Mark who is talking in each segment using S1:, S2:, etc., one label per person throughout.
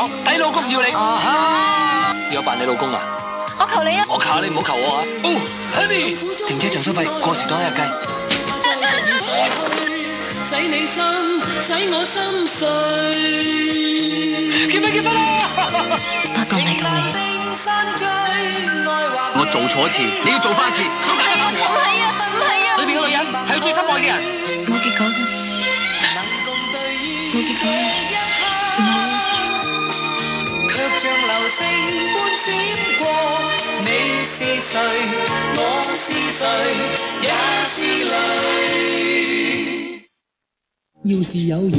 S1: 講，抵老公要你。要我扮你老公啊？
S2: 我求你啊！
S1: 我求你，唔好求我啊。哦 ，Honey，停車場收費過時當一日計。使你心，使我心碎。結婚啦！
S2: 不過唔係道理。
S1: 我做錯一次，你要做翻一次，想大家幫我。
S2: 唔係啊，唔係啊！
S1: 裏邊個女人係佢最心愛嘅人。
S2: 冇結果嘅，冇結果嘅，冇。
S3: 卻像流星般閃過，你是誰？我是誰？也是淚。
S4: 要是有緣，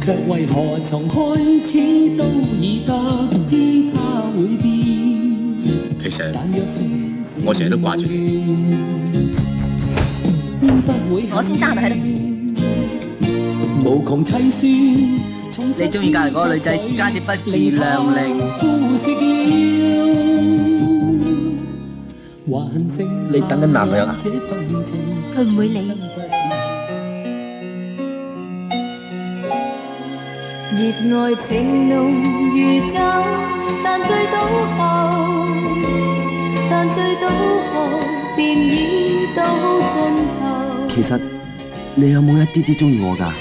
S4: 卻為何從開始都已得知他會變？
S5: 其實我成日都掛住你。
S2: 我先生係咪喺度？
S4: 無窮凄酸。
S6: 你中意隔離嗰個女仔，家姐不自量力。你等緊男朋友啊？
S2: 佢唔會理。熱愛情濃如酒，但醉倒後便已到盡頭。
S6: 其實你有冇一啲啲中意我㗎？